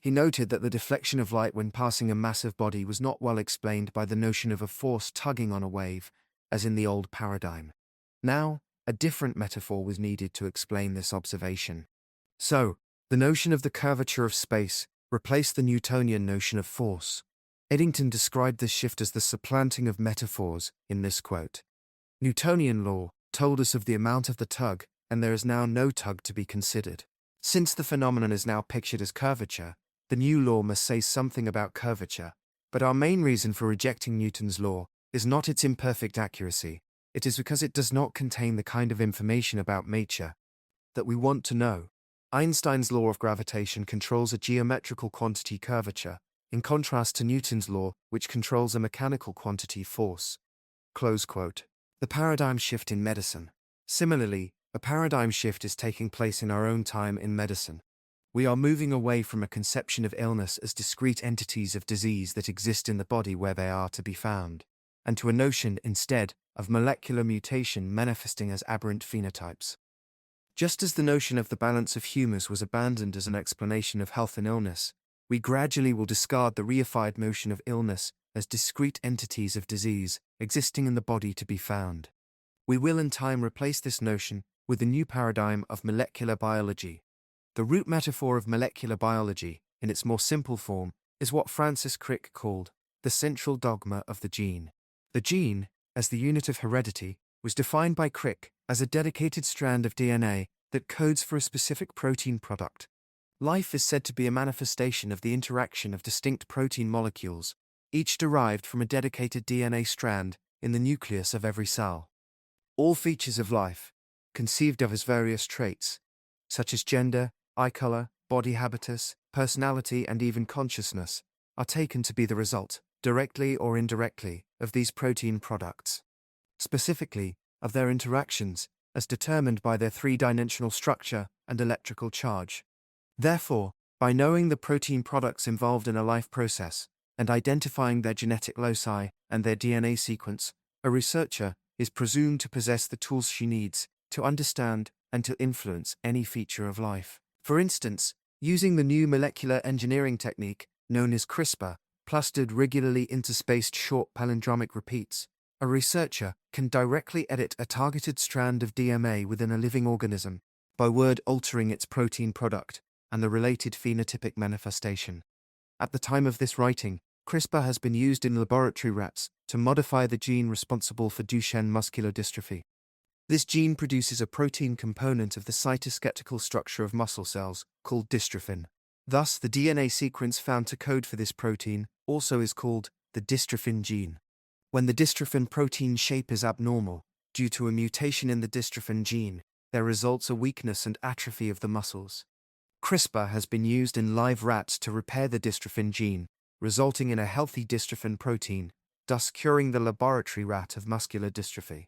He noted that the deflection of light when passing a massive body was not well explained by the notion of a force tugging on a wave, as in the old paradigm. Now, a different metaphor was needed to explain this observation. So, the notion of the curvature of space replaced the Newtonian notion of force. Eddington described this shift as the supplanting of metaphors in this quote. Newtonian law told us of the amount of the tug, and there is now no tug to be considered. Since the phenomenon is now pictured as curvature, the new law must say something about curvature, but our main reason for rejecting Newton's law is not its imperfect accuracy, it is because it does not contain the kind of information about nature that we want to know. Einstein's law of gravitation controls a geometrical quantity curvature, in contrast to Newton's law, which controls a mechanical quantity force. Close quote. The paradigm shift in medicine. Similarly, a paradigm shift is taking place in our own time in medicine. We are moving away from a conception of illness as discrete entities of disease that exist in the body where they are to be found, and to a notion, instead, of molecular mutation manifesting as aberrant phenotypes. Just as the notion of the balance of humours was abandoned as an explanation of health and illness, we gradually will discard the reified notion of illness as discrete entities of disease existing in the body to be found. We will in time replace this notion with the new paradigm of molecular biology. The root metaphor of molecular biology, in its more simple form, is what Francis Crick called the central dogma of the gene. The gene, as the unit of heredity, was defined by Crick as a dedicated strand of DNA that codes for a specific protein product. Life is said to be a manifestation of the interaction of distinct protein molecules, each derived from a dedicated DNA strand in the nucleus of every cell. All features of life, conceived of as various traits, such as gender, eye color, body habitus, personality, and even consciousness, are taken to be the result, directly or indirectly, of these protein products. Specifically, of their interactions, as determined by their three-dimensional structure and electrical charge. Therefore, by knowing the protein products involved in a life process, and identifying their genetic loci and their DNA sequence, a researcher is presumed to possess the tools she needs to understand and to influence any feature of life. For instance, using the new molecular engineering technique, known as CRISPR, clustered regularly interspaced short palindromic repeats, a researcher can directly edit a targeted strand of DNA within a living organism, by word altering its protein product and the related phenotypic manifestation. At the time of this writing, CRISPR has been used in laboratory rats to modify the gene responsible for Duchenne muscular dystrophy. This gene produces a protein component of the cytoskeletal structure of muscle cells, called dystrophin. Thus, the DNA sequence found to code for this protein also is called the dystrophin gene. When the dystrophin protein shape is abnormal, due to a mutation in the dystrophin gene, there results a weakness and atrophy of the muscles. CRISPR has been used in live rats to repair the dystrophin gene, resulting in a healthy dystrophin protein, thus curing the laboratory rat of muscular dystrophy.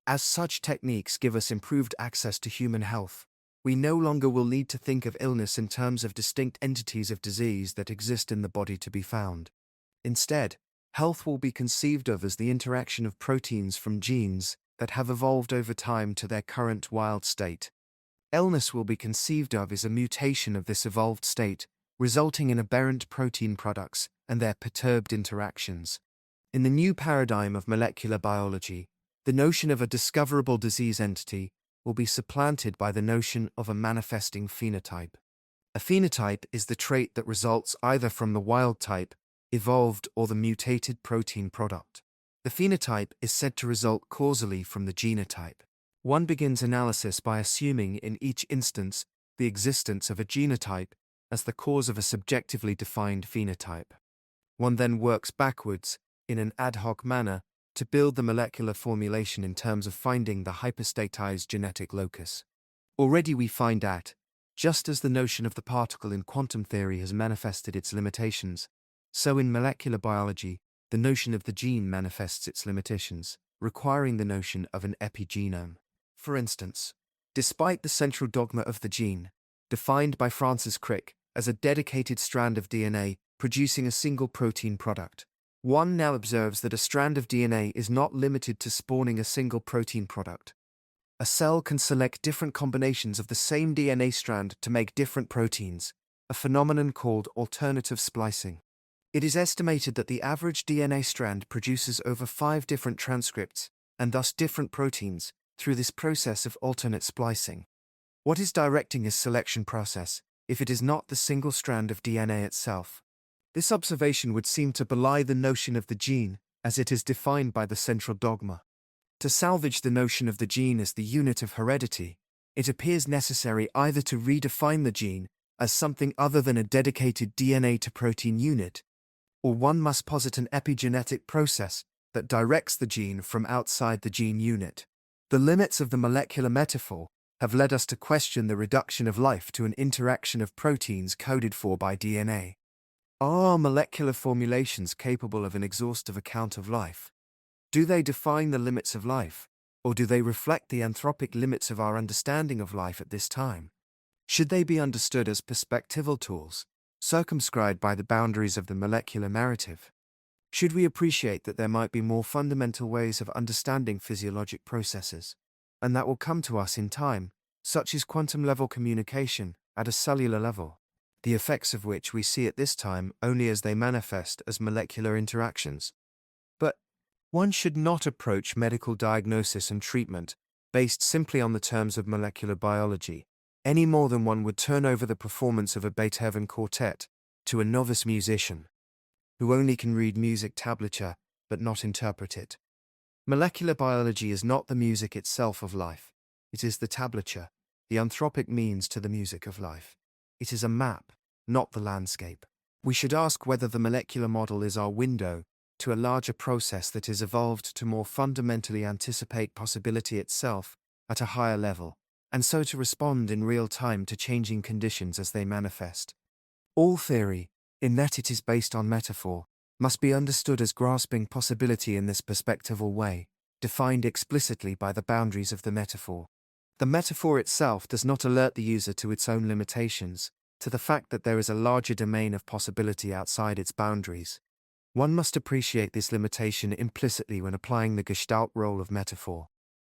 As such techniques give us improved access to human health, we no longer will need to think of illness in terms of distinct entities of disease that exist in the body to be found. Instead, health will be conceived of as the interaction of proteins from genes that have evolved over time to their current wild state. Illness will be conceived of as a mutation of this evolved state, resulting in aberrant protein products and their perturbed interactions. In the new paradigm of molecular biology, the notion of a discoverable disease entity will be supplanted by the notion of a manifesting phenotype. A phenotype is the trait that results either from the wild type, evolved, or the mutated protein product. The phenotype is said to result causally from the genotype. One begins analysis by assuming in each instance the existence of a genotype as the cause of a subjectively defined phenotype. One then works backwards, in an ad hoc manner, to build the molecular formulation in terms of finding the hyperstatized genetic locus. Already we find that, just as the notion of the particle in quantum theory has manifested its limitations, so in molecular biology, the notion of the gene manifests its limitations, requiring the notion of an epigenome. For instance, despite the central dogma of the gene, defined by Francis Crick as a dedicated strand of DNA producing a single protein product, one now observes that a strand of DNA is not limited to spawning a single protein product. A cell can select different combinations of the same DNA strand to make different proteins, a phenomenon called alternative splicing. It is estimated that the average DNA strand produces over 5 different transcripts, and thus different proteins, through this process of alternate splicing. What is directing this selection process, if it is not the single strand of DNA itself? This observation would seem to belie the notion of the gene, as it is defined by the central dogma. To salvage the notion of the gene as the unit of heredity, it appears necessary either to redefine the gene as something other than a dedicated DNA to protein unit, or one must posit an epigenetic process that directs the gene from outside the gene unit. The limits of the molecular metaphor have led us to question the reduction of life to an interaction of proteins coded for by DNA. Are molecular formulations capable of an exhaustive account of life? Do they define the limits of life, or do they reflect the anthropic limits of our understanding of life at this time? Should they be understood as perspectival tools, circumscribed by the boundaries of the molecular narrative? Should we appreciate that there might be more fundamental ways of understanding physiologic processes, and that will come to us in time, such as quantum-level communication at a cellular level, the effects of which we see at this time only as they manifest as molecular interactions? But one should not approach medical diagnosis and treatment based simply on the terms of molecular biology, any more than one would turn over the performance of a Beethoven quartet to a novice musician who only can read music tablature but not interpret it. Molecular biology is not the music itself of life. It is the tablature, the anthropic means to the music of life. It is a map, not the landscape. We should ask whether the molecular model is our window to a larger process that is evolved to more fundamentally anticipate possibility itself at a higher level, and so to respond in real time to changing conditions as they manifest. All theory, in that it is based on metaphor, must be understood as grasping possibility in this perspectival way, defined explicitly by the boundaries of the metaphor. The metaphor itself does not alert the user to its own limitations, to the fact that there is a larger domain of possibility outside its boundaries. One must appreciate this limitation implicitly when applying the Gestalt role of metaphor.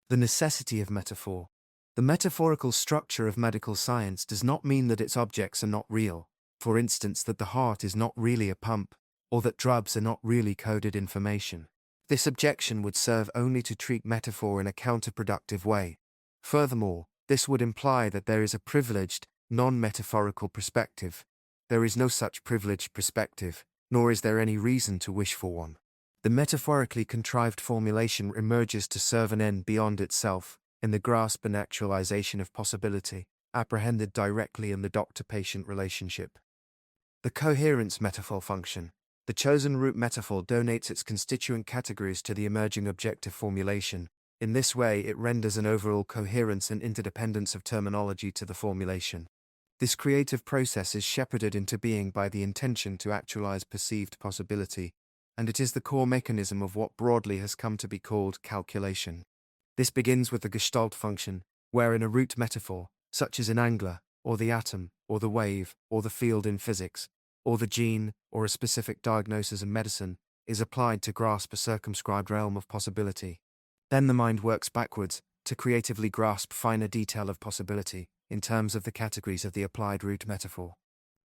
The necessity of metaphor. The metaphorical structure of medical science does not mean that its objects are not real, for instance that the heart is not really a pump, or that drugs are not really coded information. This objection would serve only to treat metaphor in a counterproductive way. Furthermore, this would imply that there is a privileged, non-metaphorical perspective. There is no such privileged perspective, nor is there any reason to wish for one. The metaphorically contrived formulation emerges to serve an end beyond itself, in the grasp and actualization of possibility, apprehended directly in the doctor-patient relationship. The coherence metaphor function. The chosen root metaphor donates its constituent categories to the emerging objective formulation. In this way, it renders an overall coherence and interdependence of terminology to the formulation. This creative process is shepherded into being by the intention to actualize perceived possibility, and it is the core mechanism of what broadly has come to be called calculation. This begins with the Gestalt function, wherein a root metaphor, such as an angler, or the atom, or the wave, or the field in physics, or the gene, or a specific diagnosis in medicine, is applied to grasp a circumscribed realm of possibility. Then the mind works backwards, to creatively grasp finer detail of possibility, in terms of the categories of the applied root metaphor.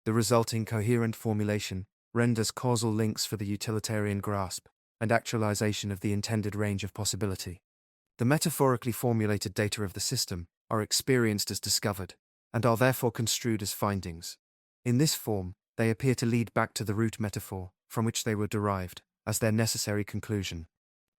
The resulting coherent formulation renders causal links for the utilitarian grasp, and actualization of the intended range of possibility. The metaphorically formulated data of the system are experienced as discovered, and are therefore construed as findings. In this form, they appear to lead back to the root metaphor, from which they were derived, as their necessary conclusion.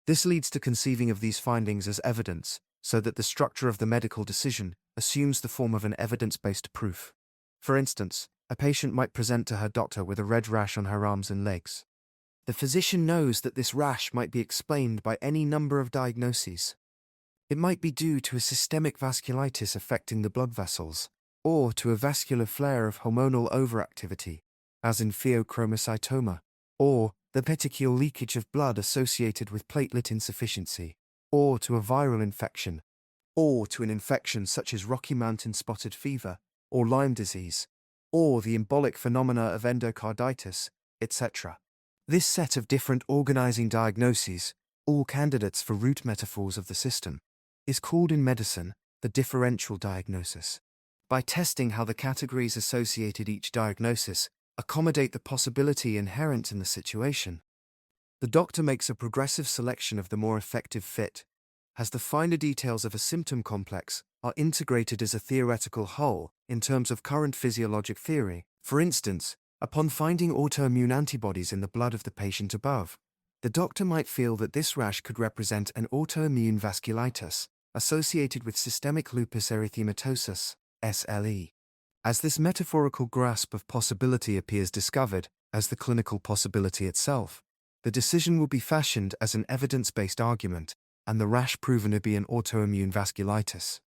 This leads to conceiving of these findings as evidence, so that the structure of the medical decision assumes the form of an evidence-based proof. For instance, a patient might present to her doctor with a red rash on her arms and legs. The physician knows that this rash might be explained by any number of diagnoses. It might be due to a systemic vasculitis affecting the blood vessels, or to a vascular flare of hormonal overactivity, as in pheochromocytoma, or the petechial leakage of blood associated with platelet insufficiency, or to a viral infection, or to an infection such as Rocky Mountain spotted fever, or Lyme disease, or the embolic phenomena of endocarditis, etc. This set of different organizing diagnoses, all candidates for root metaphors of the system, is called in medicine the differential diagnosis. by testing how the categories associated each diagnosis accommodate the possibility inherent in the situation. The doctor makes a progressive selection of the more effective fit, as the finer details of a symptom complex are integrated as a theoretical whole in terms of current physiologic theory. For instance, upon finding autoimmune antibodies in the blood of the patient above, the doctor might feel that this rash could represent an autoimmune vasculitis associated with systemic lupus erythematosus, SLE. As this metaphorical grasp of possibility appears discovered as the clinical possibility itself, the decision will be fashioned as an evidence-based argument, and the rash proven to be an autoimmune vasculitis.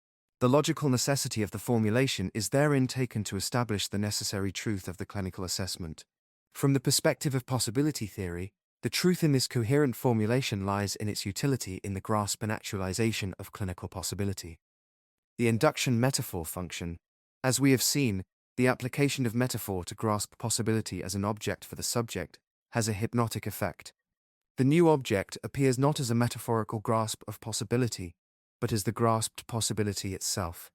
The logical necessity of the formulation is therein taken to establish the necessary truth of the clinical assessment. From the perspective of possibility theory, the truth in this coherent formulation lies in its utility in the grasp and actualization of clinical possibility. The induction metaphor function. As we have seen, the application of metaphor to grasp possibility as an object for the subject has a hypnotic effect. The new object appears not as a metaphorical grasp of possibility, but as the grasped possibility itself.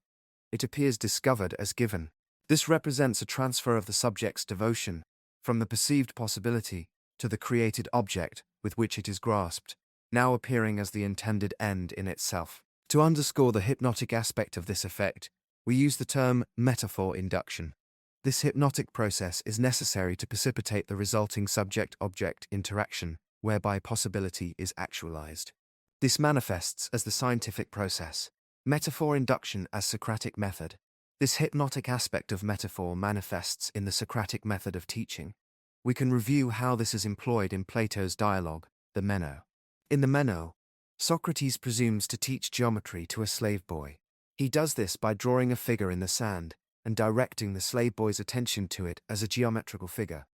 It appears discovered as given. This represents a transfer of the subject's devotion from the perceived possibility to the created object with which it is grasped, now appearing as the intended end in itself. To underscore the hypnotic aspect of this effect, we use the term metaphor induction. This hypnotic process is necessary to precipitate the resulting subject-object interaction, whereby possibility is actualized. This manifests as the scientific process, metaphor induction as Socratic method. This hypnotic aspect of metaphor manifests in the Socratic method of teaching. We can review how this is employed in Plato's dialogue, the Meno. In the Meno, Socrates presumes to teach geometry to a slave boy. He does this by drawing a figure in the sand and directing the slave boy's attention to it as a geometrical figure.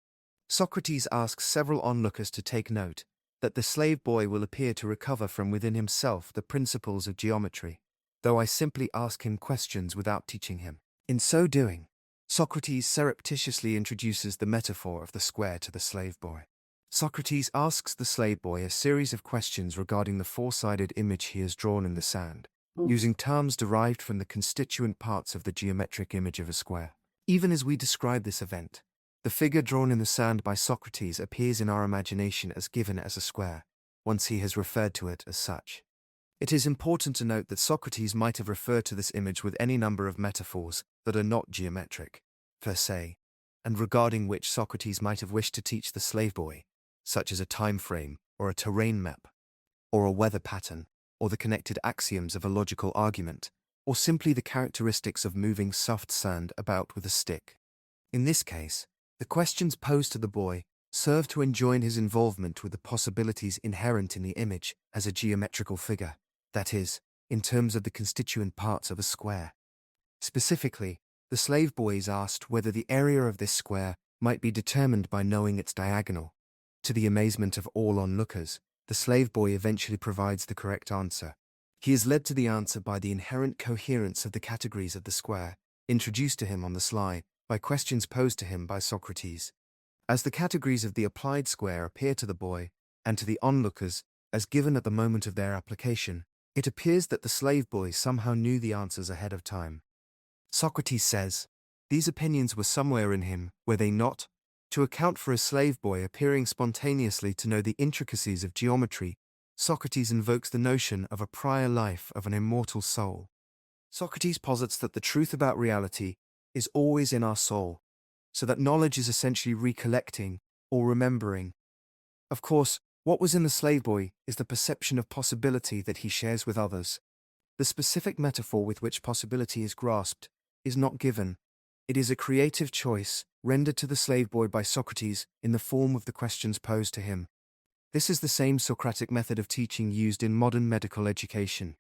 Socrates asks several onlookers to take note that the slave boy will appear to recover from within himself the principles of geometry, though I simply ask him questions without teaching him. In so doing, Socrates surreptitiously introduces the metaphor of the square to the slave boy. Socrates asks the slave boy a series of questions regarding the four-sided image he has drawn in the sand, using terms derived from the constituent parts of the geometric image of a square. Even as we describe this event, the figure drawn in the sand by Socrates appears in our imagination as given as a square, once he has referred to it as such. It is important to note that Socrates might have referred to this image with any number of metaphors that are not geometric, per se, and regarding which Socrates might have wished to teach the slave boy, such as a time frame, or a terrain map, or a weather pattern, or the connected axioms of a logical argument, or simply the characteristics of moving soft sand about with a stick. In this case, the questions posed to the boy serve to enjoin his involvement with the possibilities inherent in the image as a geometrical figure, that is, in terms of the constituent parts of a square. Specifically, the slave boy is asked whether the area of this square might be determined by knowing its diagonal. To the amazement of all onlookers, the slave boy eventually provides the correct answer. He is led to the answer by the inherent coherence of the categories of the square, introduced to him on the sly by questions posed to him by Socrates. As the categories of the applied square appear to the boy and to the onlookers as given at the moment of their application, it appears that the slave boy somehow knew the answers ahead of time. Socrates says, "These opinions were somewhere in him, were they not?" To account for a slave boy appearing spontaneously to know the intricacies of geometry, Socrates invokes the notion of a prior life of an immortal soul. Socrates posits that the truth about reality is always in our soul, so that knowledge is essentially recollecting or remembering. Of course, what was in the slave boy is the perception of possibility that he shares with others. The specific metaphor with which possibility is grasped is not given. It is a creative choice rendered to the slave boy by Socrates in the form of the questions posed to him. This is the same Socratic method of teaching used in modern medical education.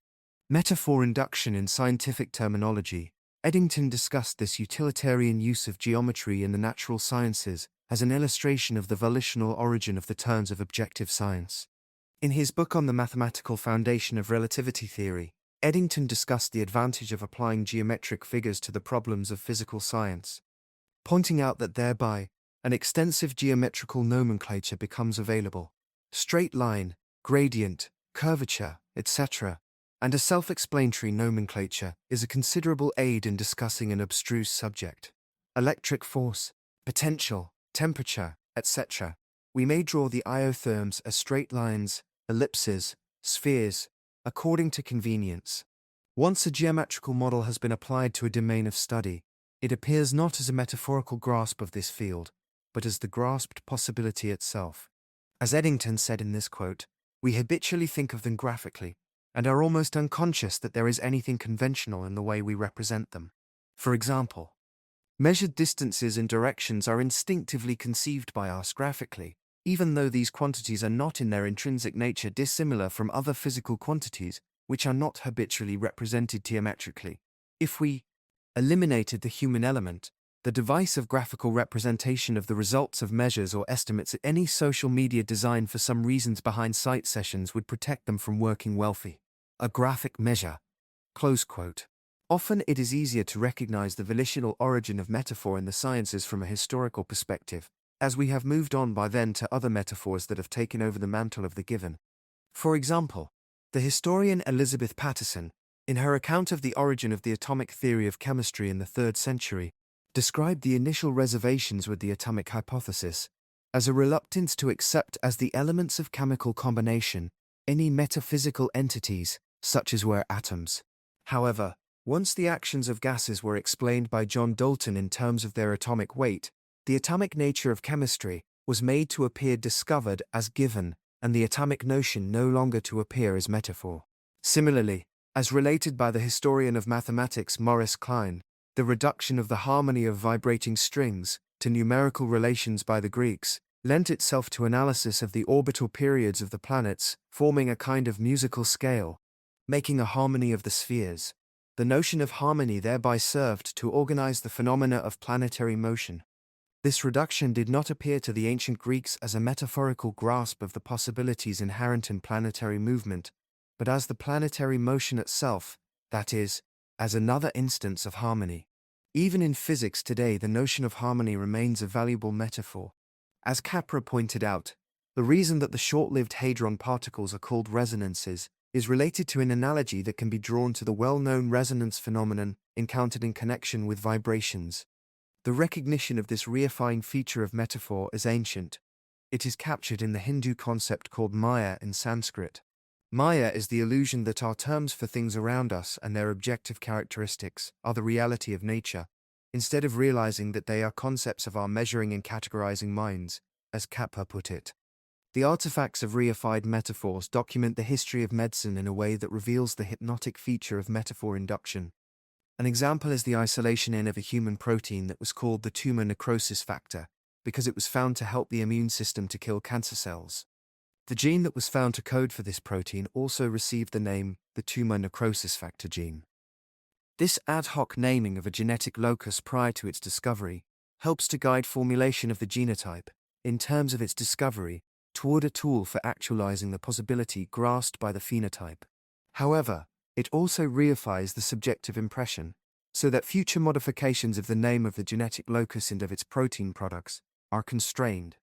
Metaphor induction in scientific terminology. Eddington discussed this utilitarian use of geometry in the natural sciences as an illustration of the volitional origin of the terms of objective science. In his book on the mathematical foundation of relativity theory, Eddington discussed the advantage of applying geometric figures to the problems of physical science, pointing out that thereby an extensive geometrical nomenclature becomes available. Straight line, gradient, curvature, etc., and a self-explanatory nomenclature is a considerable aid in discussing an abstruse subject. Electric force, potential, temperature, etc. We may draw the iotherms as straight lines, ellipses, spheres, according to convenience. Once a geometrical model has been applied to a domain of study, it appears not as a metaphorical grasp of this field, but as the grasped possibility itself. As Eddington said in this quote, we habitually think of them graphically, and are almost unconscious that there is anything conventional in the way we represent them. For example, measured distances and directions are instinctively conceived by us graphically, even though these quantities are not in their intrinsic nature dissimilar from other physical quantities, which are not habitually represented geometrically. If we eliminated the human element, the device of graphical representation of the results of measures or estimates at any social media designed for some reasons behind site sessions would protect them from working wealthy. A graphic measure. Close quote. Often it is easier to recognize the volitional origin of metaphor in the sciences from a historical perspective, as we have moved on by then to other metaphors that have taken over the mantle of the given. For example, the historian Elizabeth Patterson, in her account of the origin of the atomic theory of chemistry in the 3rd century, described the initial reservations with the atomic hypothesis as a reluctance to accept as the elements of chemical combination any metaphysical entities, such as were atoms. However, once the actions of gases were explained by John Dalton in terms of their atomic weight, the atomic nature of chemistry was made to appear discovered as given, and the atomic notion no longer to appear as metaphor. Similarly, as related by the historian of mathematics Maurice Klein, the reduction of the harmony of vibrating strings to numerical relations by the Greeks lent itself to analysis of the orbital periods of the planets, forming a kind of musical scale, making a harmony of the spheres. The notion of harmony thereby served to organize the phenomena of planetary motion. This reduction did not appear to the ancient Greeks as a metaphorical grasp of the possibilities inherent in planetary movement, but as the planetary motion itself, that is, as another instance of harmony. Even in physics today, the notion of harmony remains a valuable metaphor. As Capra pointed out, the reason that the short-lived hadron particles are called resonances is related to an analogy that can be drawn to the well-known resonance phenomenon encountered in connection with vibrations. The recognition of this reifying feature of metaphor is ancient. It is captured in the Hindu concept called Maya in Sanskrit. Maya is the illusion that our terms for things around us and their objective characteristics are the reality of nature, instead of realizing that they are concepts of our measuring and categorizing minds, as Capra put it. The artifacts of reified metaphors document the history of medicine in a way that reveals the hypnotic feature of metaphor induction. An example is the isolation in of a human protein that was called the tumor necrosis factor, because it was found to help the immune system to kill cancer cells. The gene that was found to code for this protein also received the name the tumor necrosis factor gene. This ad hoc naming of a genetic locus prior to its discovery helps to guide formulation of the genotype, in terms of its discovery, toward a tool for actualizing the possibility grasped by the phenotype. However, it also reifies the subjective impression, so that future modifications of the name of the genetic locus and of its protein products are constrained.